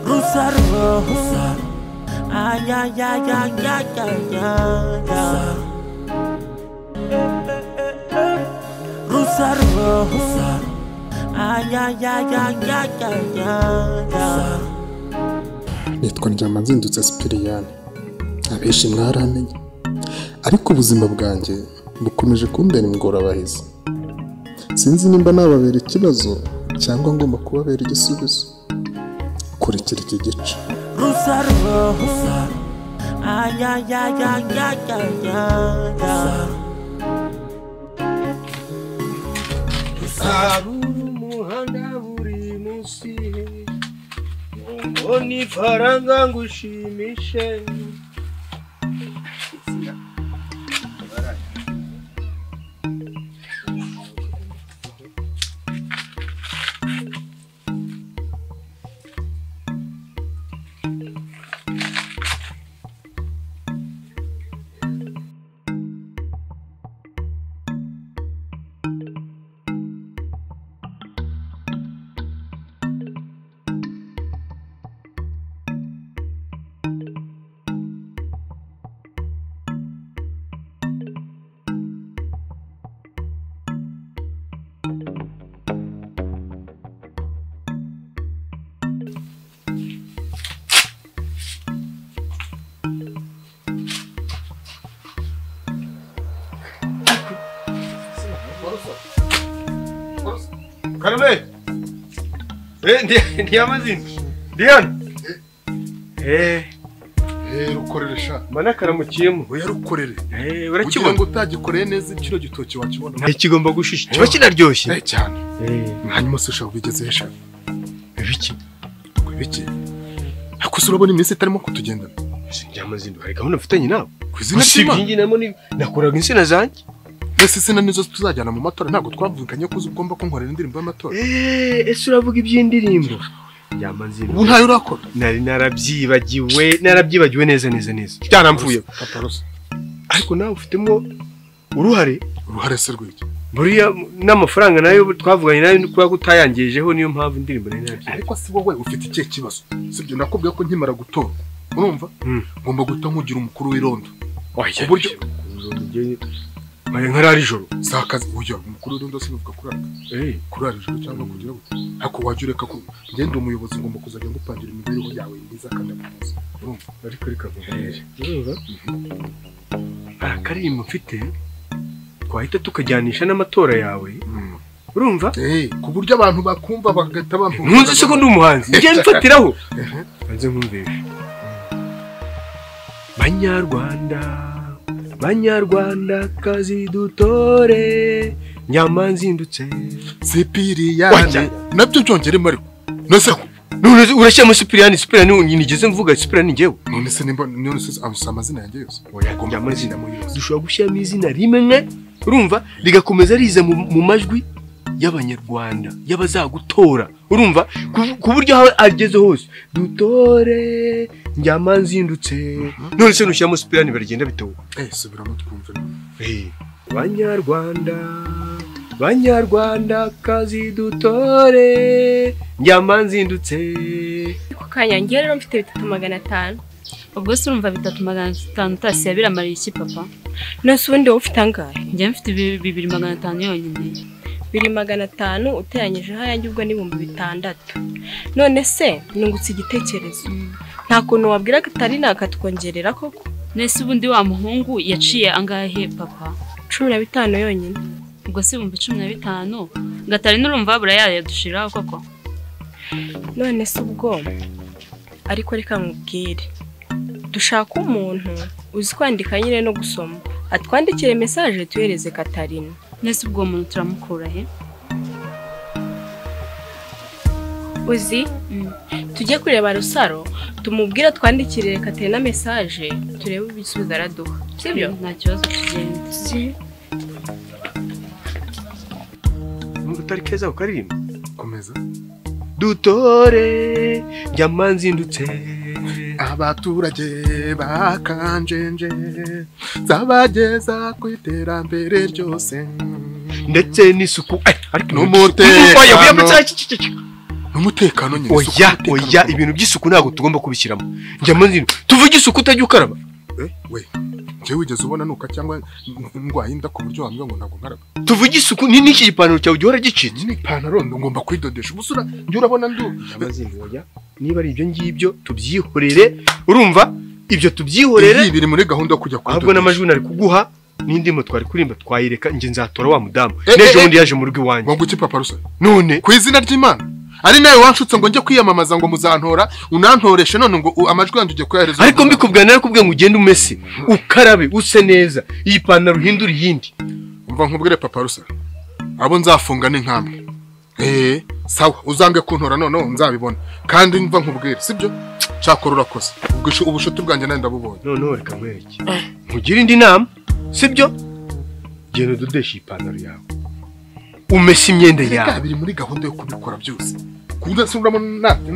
Rusaro ay ay ay ay ay ay Rusaro ay ay ay ay ay nitwa Ndyamanzindutse Sipiriyani abenshi mwaramenye ariko ubuzima bwanjye bukomeje kumbera ingorabahizi sinzi nimba nababera ikibazo cyangwa ngomba kubabera igisubizo kurikira iki gice Rusaro ay ay ay ay ay umuhanda buri munsi mbona ifaranga ngushimishe Carmen, Ndyamanzindutse, Diana. rukorere sha Mana karamukiyemo. oya rukorere Urakibona ngo utagikoreye neza ikiro gitoki wakibona kigomba gushisha. Kiba kinaryoshye. cyane hanyuma se sha ubigeze hesha Ibiki? biki akuso urabona iminsi itarimo kutugendana Ndyamanzindutse hari gahunda mfitanye nawe. kwizina cyima Usibye namo nakoraga insina zanjye. ese sina nizo tuzajyana mu matora ntago twavuganye ko ugomba kunkorera indirimbo y'amatora Ese uravuga iby'indirimbo? Ndyamanzindutse. ubu ntayo urakora Nari narabyibagiwe neza. Byaramvuye. Paparosa Ariko nawe ufitemo uruhare se rw'iki buriya n'amafaranga nayo twavuganye nayo kuba gutayangijeho niyo mpamvu indirimbo nari nabyo. ariko si wowe ufite ikihe kibazo sibyo nakubwiye ko nkimara gutora urumva ngomba guta nkugira umukuru w'irondo uburyo nkarara ijoro sakazi uyo umukuru w'irondo sinuvuga kurara ijoro cyangwa kugira gute ariko wajya ureka ko ngende umuyobozi ngomba kuzajya ngupangira imibereho yawe myiza kandi amazi urumva ariko reka urumva akaririmbo mfite twahita tukajyanisha n'amatora yawe urumva ku buryo abantu bakumva bagahita bamvuga ntuzi se ko ndi umuhanzi njye mfatiraho banze nkumvishe Banyarwanda kazi dutore Ndyamanzindutse Sipiriyani nabyo byongeremo ariko nose urashyira muri Sipiriyani nigeze mvuga Sipiriyani njyewe none se amazina yanjye yose oya amazina dushobora gushyiramo izina rimwe urumva rigakomeza riza mu majwi y'abanyarwanda y'abazagutora urumva ku buryo aho ageze hose dutore Ndyamanzindutse none se nushyiramo Sipiriyani baragenda bitowe subiramo twumve Banyarwanda kazi dutore Ndyamanzindutse ku kanya ngiye rero mfite 3,500 ubwo se urumva 3,500 utasiya biramariye iki papa nose ubundi wowe ufite angahe njye mfite 2,500 yonyine 2,500 uteranyijeho ayanjye ubwo ni 6,000 none se nungutse igitekerezo nta kuntu wabwira Katarina akatwongerera koko nese ubundi wa muhungu yaciye angahe papa 15 yonyine ubwo se 15 Katarina urumva burayadushiraho koko none se ubwo ariko reka nkubwire dushaka umuntu uzi kwandika nyine no gusoma atwandikire message tuhereze Katarina nese ubwo umuntu turamukura he uzi tujye kureba Rusaro tumubwira twandikire Katarina message turebe ibisubizo araduha sibyo nta kibazo tugende utari keza ukaririmba komeza dutore Ndyamanzindutse abaturage bakanjenje zabageza ku iterambere ryose ndetse n'isuku n'umutekano nyine. Oya ibintu by'isuku ntabwo tugomba kubishyiramo. Njyamo nzino tuvuge isuku utajya ukaraba. We njyewe wigeze ubona nuka cyangwa ndwaye inda ku buryo wambwira ngo ntabwo nkaraba? Tuvuge isuku ni n'iki gipantaro cyawe gihora gicitse. Ni ipantaro ngomba kwidodesha ubusura njye urabona amazindi. Oya niba ari ibyo ngibyo tubyihorere, urumva ibyo tubyihorere. Biri muri gahunda yo kujya ahubwo n'amajwi nari kuguha n'indimo twari kurimba twayireka njye nzatora wa mudamu n'ejo bundi yaje mu rugo iwanjye. Ngo guki papa rusa none ku izina ry'Imana ari nawe wanshutse ngo njye kwiyamamaza ngo muzantora unantoreshe none ngo amajwi yanjye ujye kuyahereza. Ariko mbikubwira narakubwiye ngo ugende umese ukarabe use neza iyi pantaro uhindura iyindi. Umva nkubwire papa rusa abo nzafunga ni nkamwe. Sawa uzange kuntora none nzabibona kandi mva nkubwire sibyo cyakora urakoze ubushuti bwanjye nandi ndabubonye. None reka mwereke mugira indi nama sibyo genda udodesha ipantaro yawe umese imyenda yawe. Biri muri gahunda yo kubikora byose kudasubiramo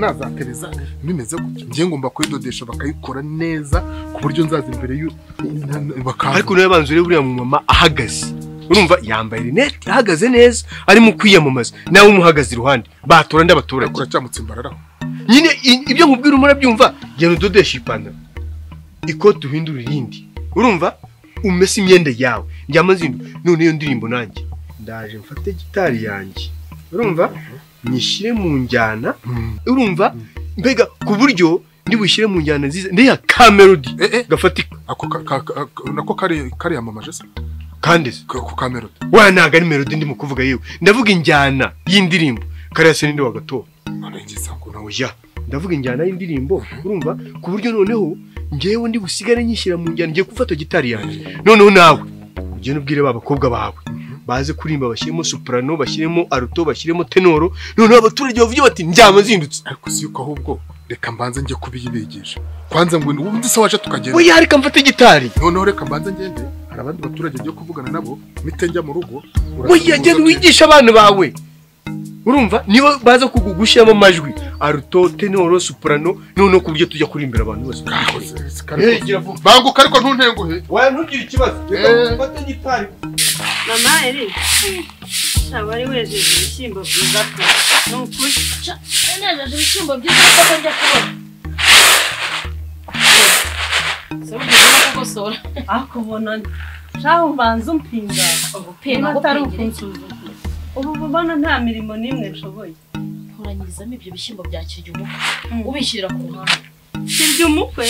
nazatereza bimeze gutyo ngiye ngomba kuyidodesha bakayikora neza ku buryo nzaza imbere ariko nawe banzure buriya mu mama ahagaze, urumva yambaye rinete ahagaze neza ari mu kwiyamamaza nawe umuhagaze iruhande batora ndabaturage kuracyamutse imbararaho nyine ibyo nkubwira umurabyumva. Genda udodesha ipantaro ikote uhindura irindi, urumva umese imyenda yawe njyama nzindu. None iyo ndirimbo nanjye ndaje mfate gitari yanjye, urumva nyishyire mu njyana, urumva mbega ku buryo ndibushyire mu njyana nziza ndeya ka melody gafatika. nako kari yamamaje se kandi ku ka melody wanaga ari melody ndimo kuvuga yewe ndavuga injyana y'indirimbo kari yase ninde wagatora. None ngiza ngo nawe ndavuga injyana y'indirimbo, urumva ku buryo noneho ngewe ndi busigare nyishyira mu njyana ngiye gufata gitari yanjye. Noneho nawe ugende ubwire babakobwa bawe baze kurimba bashyiremo soprano bashyiremo alto bashyiremo tenoro. Noneho abaturage bavuye bati njyama zindutse. Ariko si uko ahubwo reka mbanze njye kubiyibigisha kwanza ngo ubundi se waje tukagenda. Oya reka mfate gitari. Noneho reka mbanze ngende hari abandi baturage ngiye kuvugana nabo mitenge mu rugo. Oya genda wigisha abana bawe, urumva niba baza kugushyiramo amajwi alto tenoro soprano noneho ku buryo tujya kurimbira abantu bose. Banguka ariko ntuntenguhe. Waya ntugire ikibazo mfate gitari. Mama eri wari wejeje ibishyimbo byiza pe nukuri nejeje ibishyimbo byiza ko njya kubona so bigomba kugosora akubona shaho mbanza umpinga ubupinga atari ukunsuzuma. Ubu bubona nta mirimo nimwe nshoboye. Uranyirizamo ibyo bishyimbo bya kirya umukwe ubishyirira ku ruhande. Kirya umukwe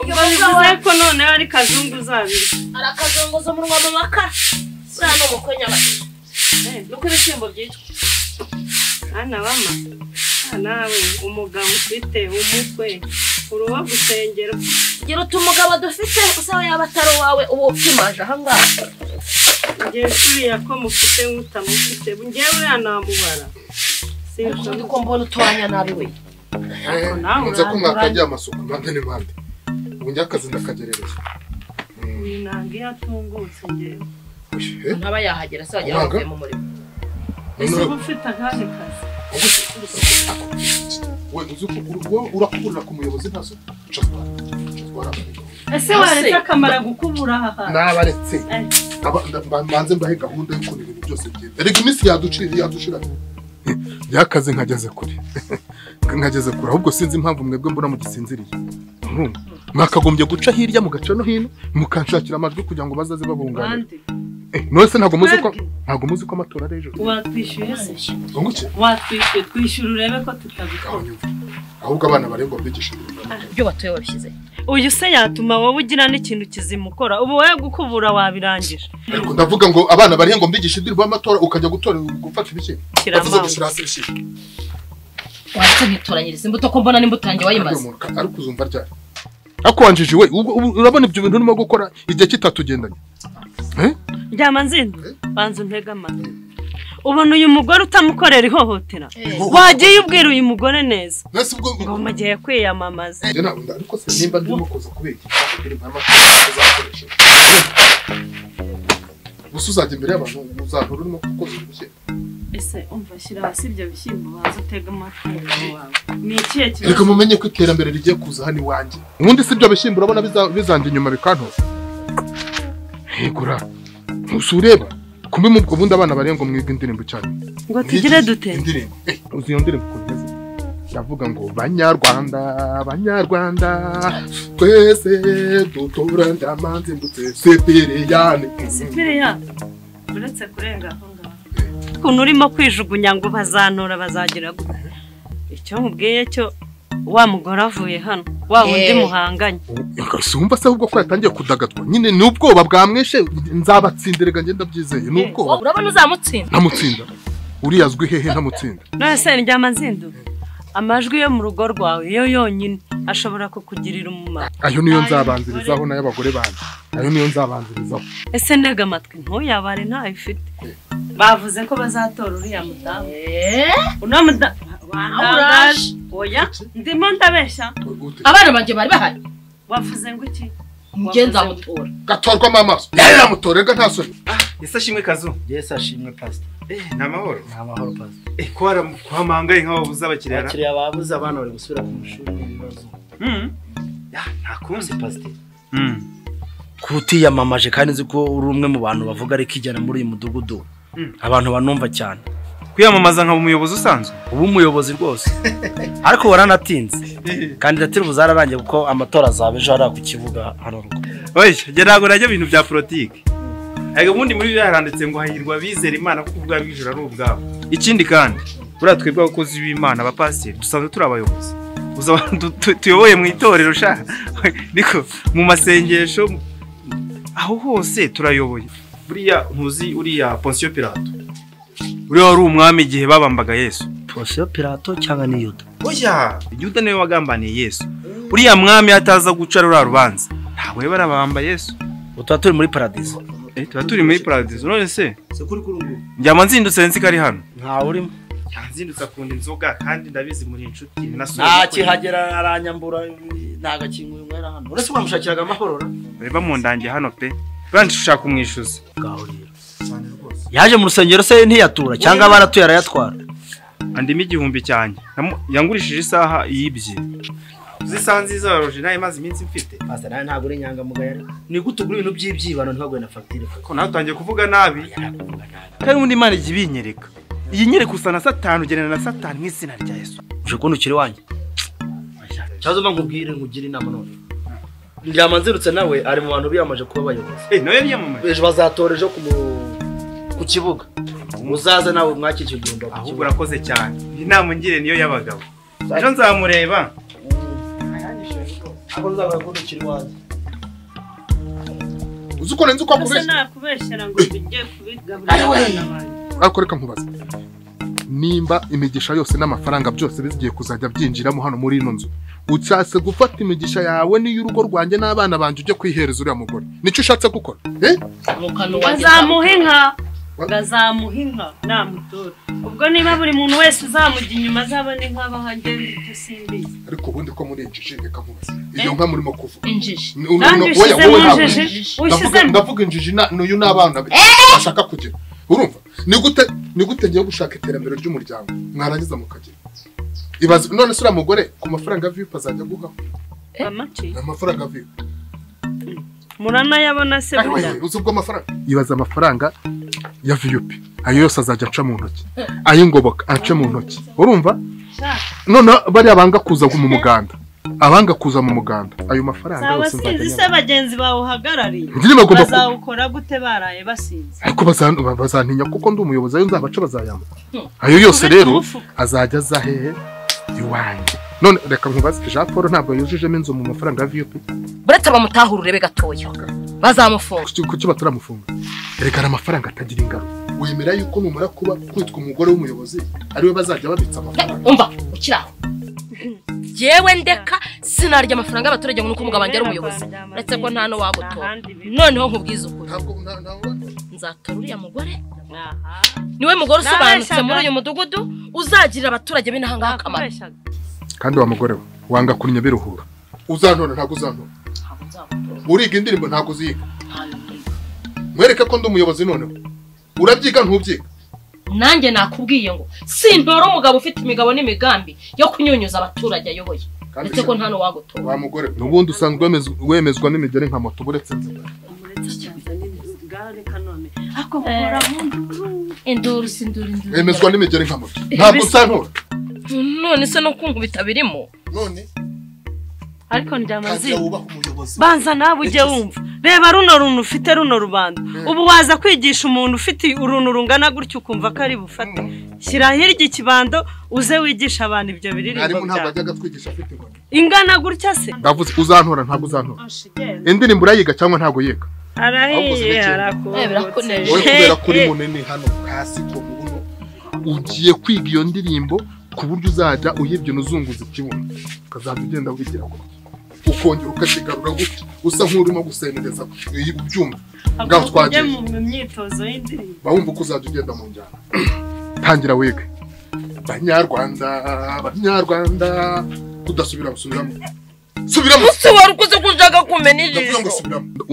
bivuze ko none ari kazungu zabiri arakazongoza mu rwa mama ka sana umukwe nyabati nuko ibishyimbo byitwa ana bama nawe umugabo ufite umukwe uruwa gusengera gira utumugabo dufite usaba yabataro wawe ubu kimaje ahangaha ngiye kuriya ko mufite mutamufite ngiye uriya namubara sinzi ko mbona utwanya nabi we nze ko mwakajya amasuku mpande n'impande ubu njya akazi ndakagerereza nange yatungutse ngewe ntaba yahagera se wagira ngo mu murimo ese ufite akahe kazi we uzuko urakuburira ku muyobozi ntaso ese waretse akamara gukubura aha nabaretse mbanze mbahe gahunda yo kunira ibintu byose byiza erega iminsi yadushira byakaze nkageze kure ahubwo sinzi impamvu mwebwe mbona mugisinziriye. Mwakagombye guca hirya mugaca no hino mukanshakira amajwi kugira ngo bazaze babungana. None se ntago muzi ko amatora ari ejo. Watwishyuye se? Unguke? Watwishyuye twishyura urebe ko tutabikora. Ahubwo abana barengwa mbigisha ibyo batoye wabishyize. Uyu se yatuma wowe ugira n'ikintu kizimukora ubu wowe gukubura wabirangije. Ariko ndavuga ngo abana barengwa mbigisha indirimbo y'amatora ukajya gutora gufata ibishyimbo. Bavuze gushyira hasi ibishyimbo. Watse ngitoranyiriza imbuto ko mbona n'imbuto yanjye wayimaze. Ariko uzumva ryari? Akwanjije we urabona ibyo bintu urimo gukora igihe kitatugendanye. Ryama nzindu banza untega amatwi. Ubona uyu mugore utamukorera ihohotera. Wagiye ubwira uyu mugore neza. Ngo mugiye kwiyamamaza. Ariko se nimba ndimo kuza kubera gusa uzajya imbere y'abantu uzantura urimo gukoza ibishyimbo. Ese se umva shyira hasi ibyo bishyimbo baza utega amatwi wawe ni ikihe kibazo reka mumenye ko iterambere rigiye kuza hano iwanjye ubundi si ibyo bishyimbo urabona bizanje inyuma bikantoza hegura ntusureba kumbe mu bundi abana barenga mwiga indirimbo cyane ngo tugire dute indirimbo uzi iyo ndirimbo ukuntu yavuga ngo banyarwanda banyarwanda twese dutura ndamanzi mbutse Sipiriyani uretse kurenga aho ngaho ukuntu urimo kwijugunya ngo bazantora bazagira gute icyo nkubwiye cyo wa mugore avuye hano wa wundi muhanganye sumva se ahubwo ko yatangiye kudagatwa nyine ni ubwoba bwamweshe nzabatsindirega ngenda byizeye ni ubwoba urabona uzamutsinda ntamutsinda uriya azwi hehe ntamutsinda none se ndyama nzindu amajwi yo mu rugo rwawe yo yonyine ashobora kukugirira umumaro ayo niyo nzabanzirizaho nayo abagore banje ayo niyo nzabanzirizaho ese ntega amatwi ntuyabare ntayo ifite bavuze ko bazatora uriya mudamu uno mudamu wandangaje oya ndimo ndabeshya abana banjye bari bahari wavuze ngo iki njye nzamutora gatorwamo amaso yaramutorega nta soni Yesa shimwe kazu. Yesa shimwe pastor. Namahoro. Namahoro pastor. Kwara kwamangaye nk'ababuza abakiriya. Abakiriya babuze abana bari gusubira ku mashuri n'ibibazo. Ya ntakunze pastor. Kutiyamamaje kandi nzi ko uri umwe mu bantu bavuga ariko ijyana muri uyu mudugudu. Abantu banumva cyane. Kwiyamamaza nka umuyobozi usanzwe. Ubu umuyobozi rwose. Ariko waranatinze. Kandidatire buzararangiye kuko amatora azabe ejo hariya ku kibuga hano rugo. Oye, gerago najya ibintu bya politiki. Ego ubundi muri byo haranditse ngo hahirwa bizera Imana kuko ubwa bw'ijoro ari ubwabo. Ikindi kandi buriya twebwe abakozi b'Imana abapasiteri dusanzwe turi abayobozi. Tuyoboye mu itorero sha niko mu masengesho aho hose turayoboye. Buriya ntuzi uriya Pontius Pilato. Uriya wari umwami igihe babambaga Yesu. Pontius Pilato cyangwa ni Yuda? Oya, Yuda niwe wagambaniye Yesu. Uriya mwami ataza guca rura rubanza. Ntabwo barabamba Yesu. Utwa turi muri paradizo. Tuba turi muri paradizo none se kuri kurungu njyama nzindutse nzi kari hano nta urimo yanzindutse akunda inzoga kandi ndabizi muri inshuti nta kihagera aranyambura ntagakinguye umwera hano uretse bamushakiraga amahoro reba mu ndange hano pe kandi ushaka kumwishuza gahurira yaje mu rusengero se ntiyatura cyangwa baratuye arayatwara andimo igihumbi cyane yangurishije isaha yibye zisa nziza waroje naye maze iminsi mfite pastor nawe ntabwo uri nyangamugaye ni gute ugura ibintu by'ibyibano ntibagwe na facture ko nawe utangiye kuvuga nabi kandi undi Imana igi binyereka iyi nyereka usa na Satani ugenera na Satani mu izina rya Yesu uje kuntu ukiri wanjye cyazo mba nkubwire nkugire inama none ndyamanzirutse nawe ari mu bantu biyamaje kuba bayobozi nawe yiyamamaje ejo bazatora ejo ku kibuga muzaza nawe mwakicyo gihumbi ahubwo urakoze cyane inama ngire niyo y'abagabo ejo nzamureba ako nzabara ko ukiri wanjye uzuko nenze uko kubeshya nakubeshyira ngo bijye kubigaburira ariko reka nkubaza nimba imigisha yose n'amafaranga byose bizigiye kuzajya byinjiramo hano muri ino nzu ucyase gufata imigisha yawe niyo urugo rwanjye n'abana banje ujye kwihereza uriya mugore nicyo ushatse gukora ngazamuha inka namutora ubwo niba buri muntu wese uzamujya inyuma azabona inka abahange icyo simbizi ariko ubundi ko muri injiji reka nkubaza iyo nka murimo kuvuga injiji ndavuga injiji n'uyu n'abana bashaka kugira urumva ni gute ngiye gushaka iterambere ry'umuryango mwarangiza mukagira ibaze none se uriya mugore ku mafaranga VIP azajya guhaho amafaranga VIP murana yabona se burya uzi ubwo amafaranga ibaza amafaranga ya VIP ayo yose azajya aca mu ntoki ayingoboka ace mu ntoki urumva none bari abanga kuza mu muganda abanga kuza mu muganda ayo mafaranga yose nzajya se bagenzi bawe uhagarariye bazawukora gute baraye basinze ariko bazantinya kuko ndi umuyobozi ayo nzabaca bazayamba ayo yose rero azajya aza hehe iwanjye none reka nkubaze Jean Paul ntabwo yujujemo inzu mu mafaranga ya VIP buretse bamutahura urebe gatoya bazamufunga kuki baturamufunga rekana amafaranga atagira ingaro wemera yuko numara kuba kwitwa umugore w'umuyobozi ariwe bazajya babitsa amafaranga umva ukiraho jewe ndeka sinarya amafaranga y'abaturage ngo nuko umugabo wanjye ari umuyobozi uretse ko nta no wagutora noneho nkubwiza ukuri nzatora uriya mugore niwe mugore usobanutse muri uyu mudugudu uzagirira abaturage b'inahangaha akamaro kandi wa mugore we wanga kunya biruhura uzantona ntabwo uzantona uriga indirimbo ntabwo uziga mwereke ko ndi umuyobozi noneho urabyiga ntubyiga nanjye nakubwiye ngo sintora umugabo ufite imigabo n'imigambi yo kunyunyuza abaturage ayoboye ndetse ko nta n'uwagutora wa mugore n'ubundi usanzwe wemezwa n'imigeri nka moto buretse nzira induru wemezwa n'imigeri nka moto ntabwo usantura none se no kunkubita birimo none ariko ndyamazi wubaha umuyobozi banza nawe ujye wumva reba runo runtu ufite runo rubanda ubu waza kwigisha umuntu ufite uruntu rungana gutyo ukumva ko ari bufate shyira hirya ikibando uze wigisha abantu ibyo biririmbo harimo ntabwo ajyaga twigisha afite inkoni ingana gutya se ndavuze uzantora ntabwo uzantora indirimbo urayiga cyangwa ntabwo yiga arahiye harakuneje wowe kubera kuri munini hano hasi ko mubuno ugiye kwiga iyo ndirimbo ku buryo uzajya uyibyina uzunguza ikibuno ukazajya ugenda wigira gutya ukongera ukakigarura gutya usa nk'urimo gusemereza ubyumva ngaho twagiye mu myitozo y'indirimbo bawumva uko uzajya ugenda mu njyana tangira wige banyarwanda kudasubira gusubiramo se wari ukuze ko ushaka kumena ijisho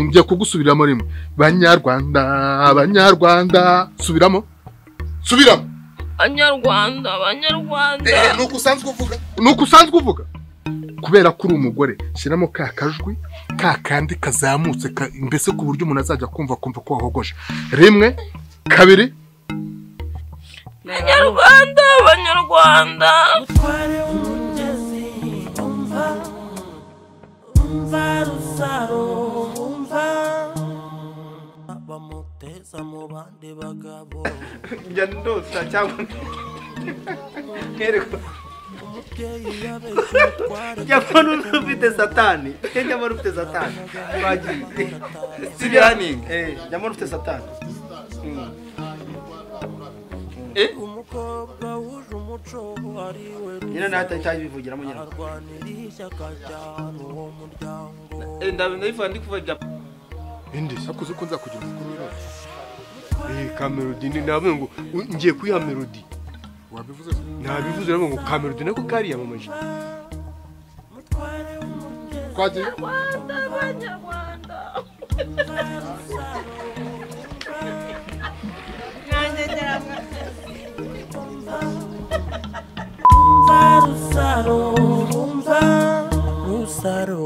ngiye kugusubiramo rimwe banyarwanda subiramo Banyarwanda nuko usanzwe uvuga kubera ko uri umugore shyiramo ka kajwi ka kandi kazamutse mbese ku buryo umuntu azajya kumva ko wahogoje rimwe kabiri Banyarwanda Mutware w'umugezi umva rusaro umva bamuteza mu bandi bagabo njya ndota cyangwa nkereko umubyeyi yabeshye mutware cyangwa n'ufite satani cyangwa n'ufite satani twagiye sibyaninga cyangwa n'ufite satani umukobwa wuje umuco ari we nyina nata cyabivugiramo nyina arwanira ishyaka cyane uwo muryango ndabivuga ndi kuvuga indi sakuze ko nzakugira umukuru rero Kamelody ni navuga ngo ngiye kuyiha Melody wabivuze nabivuze rero ngo Kamelody nako kari yamamaje twagiye Banyarwanda Rusaro